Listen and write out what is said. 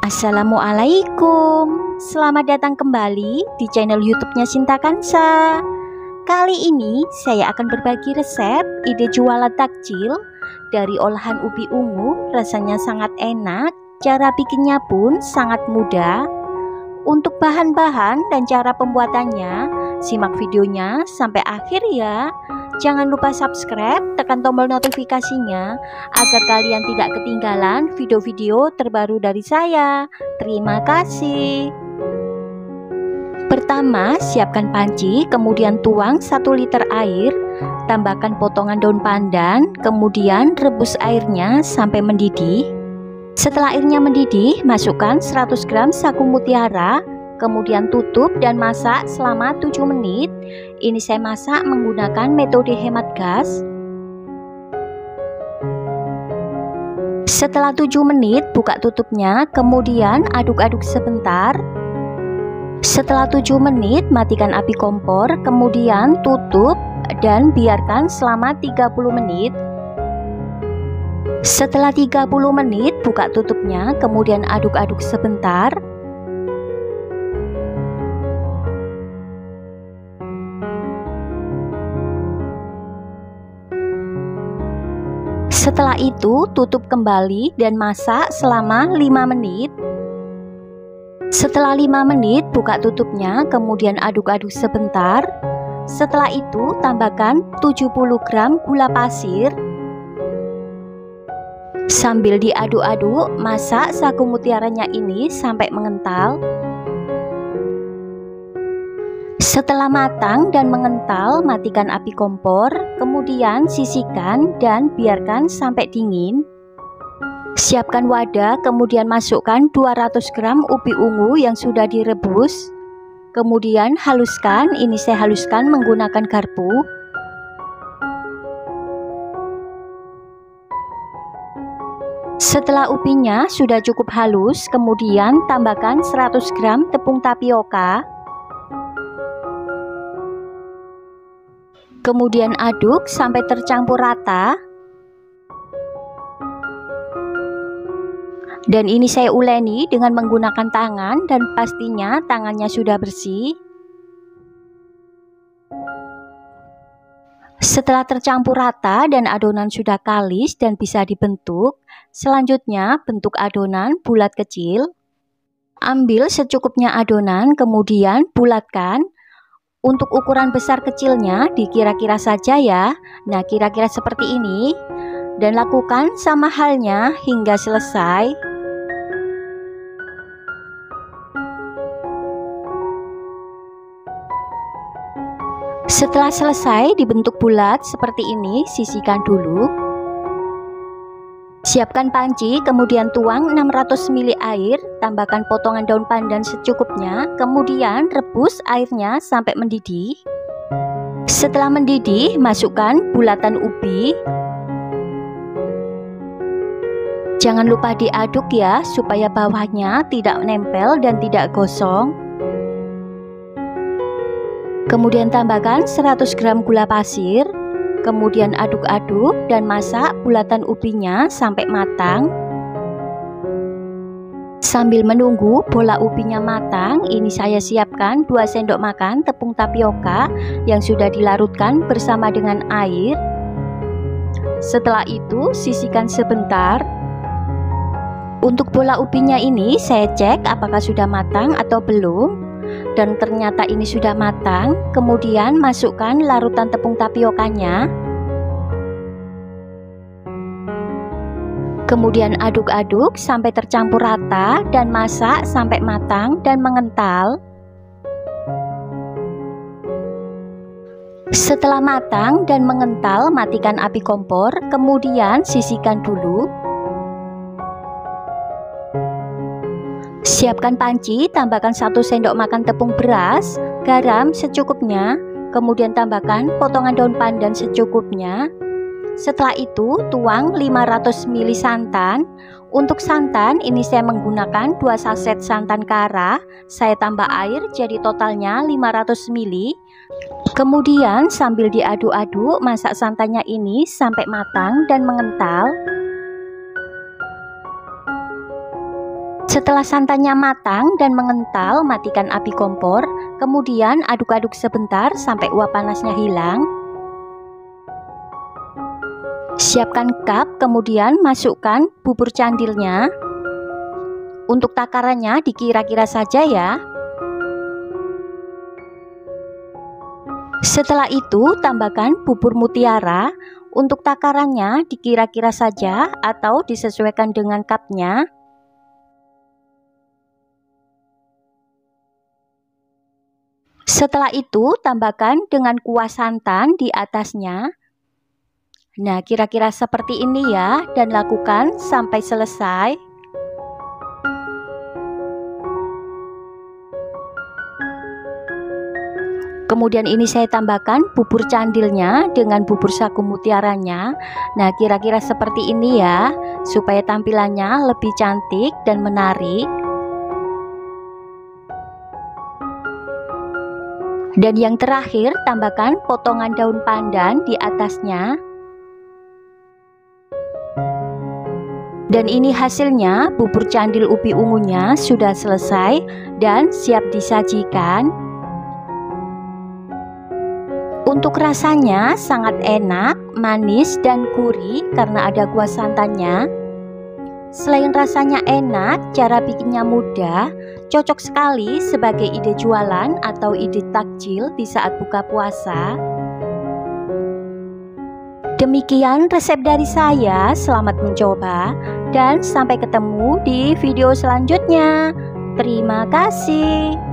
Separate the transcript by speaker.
Speaker 1: Assalamualaikum, selamat datang kembali di channel YouTube-nya Sinta Kansa. Kali ini saya akan berbagi resep ide jualan takjil dari olahan ubi ungu. Rasanya sangat enak, cara bikinnya pun sangat mudah. Untuk bahan-bahan dan cara pembuatannya, simak videonya sampai akhir ya. Jangan lupa subscribe, tekan tombol notifikasinya agar kalian tidak ketinggalan video-video terbaru dari saya. Terima kasih. Pertama, siapkan panci, kemudian tuang 1 liter air, tambahkan potongan daun pandan, kemudian rebus airnya sampai mendidih. Setelah airnya mendidih, masukkan 100 gram sagu mutiara, kemudian tutup dan masak selama 7 menit. Ini saya masak menggunakan metode hemat gas. Setelah 7 menit, buka tutupnya, kemudian aduk-aduk sebentar. Setelah 7 menit, matikan api kompor, kemudian tutup dan biarkan selama 30 menit. Setelah 30 menit, buka tutupnya, kemudian aduk-aduk sebentar. Setelah itu, tutup kembali dan masak selama 5 menit. Setelah 5 menit, buka tutupnya, kemudian aduk-aduk sebentar. Setelah itu, tambahkan 70 gram gula pasir. Sambil diaduk-aduk, masak sagu mutiaranya ini sampai mengental. Setelah matang dan mengental, matikan api kompor, kemudian sisihkan dan biarkan sampai dingin. Siapkan wadah, kemudian masukkan 200 gram ubi ungu yang sudah direbus. Kemudian haluskan, ini saya haluskan menggunakan garpu. Setelah ubinya sudah cukup halus, kemudian tambahkan 100 gram tepung tapioka. Kemudian aduk sampai tercampur rata. Dan ini saya uleni dengan menggunakan tangan dan pastinya tangannya sudah bersih. Setelah tercampur rata dan adonan sudah kalis dan bisa dibentuk, selanjutnya bentuk adonan bulat kecil. Ambil secukupnya adonan, kemudian bulatkan. Untuk ukuran besar kecilnya dikira-kira saja ya. Nah, kira-kira seperti ini. Dan lakukan sama halnya hingga selesai. Setelah selesai dibentuk bulat seperti ini, sisihkan dulu. Siapkan panci, kemudian tuang 600 ml air, tambahkan potongan daun pandan secukupnya, kemudian rebus airnya sampai mendidih. Setelah mendidih, masukkan bulatan ubi. Jangan lupa diaduk ya, supaya bawahnya tidak nempel dan tidak gosong. Kemudian tambahkan 100 gram gula pasir. Kemudian aduk-aduk dan masak bulatan ubinya sampai matang. Sambil menunggu bola ubinya matang, ini saya siapkan 2 sendok makan tepung tapioka yang sudah dilarutkan bersama dengan air. Setelah itu, sisihkan sebentar. Untuk bola ubinya ini saya cek apakah sudah matang atau belum. Dan ternyata ini sudah matang. Kemudian masukkan larutan tepung tapiokanya. Kemudian aduk-aduk sampai tercampur rata dan masak sampai matang dan mengental. Setelah matang dan mengental, matikan api kompor, kemudian sisihkan dulu. Siapkan panci, tambahkan 1 sendok makan tepung beras, garam secukupnya, kemudian tambahkan potongan daun pandan secukupnya. Setelah itu, tuang 500 ml santan. Untuk santan, ini saya menggunakan 2 saset santan kara. Saya tambah air, jadi totalnya 500 ml. Kemudian sambil diaduk-aduk, masak santannya ini sampai matang dan mengental. Setelah santannya matang dan mengental, matikan api kompor. Kemudian aduk-aduk sebentar sampai uap panasnya hilang. Siapkan cup, kemudian masukkan bubur candilnya. Untuk takarannya dikira-kira saja ya. Setelah itu tambahkan bubur mutiara. Untuk takarannya dikira-kira saja atau disesuaikan dengan cupnya. Setelah itu tambahkan dengan kuah santan di atasnya. Nah, kira-kira seperti ini ya, dan lakukan sampai selesai. Kemudian ini saya tambahkan bubur candilnya dengan bubur sagu mutiaranya. Nah, kira-kira seperti ini ya, supaya tampilannya lebih cantik dan menarik. Dan yang terakhir, tambahkan potongan daun pandan di atasnya. Dan ini hasilnya, bubur candil ubi ungunya sudah selesai dan siap disajikan. Untuk rasanya sangat enak, manis dan gurih karena ada kuah santannya. Selain rasanya enak, cara bikinnya mudah, cocok sekali sebagai ide jualan atau ide takjil di saat buka puasa. Demikian resep dari saya, selamat mencoba dan sampai ketemu di video selanjutnya. Terima kasih.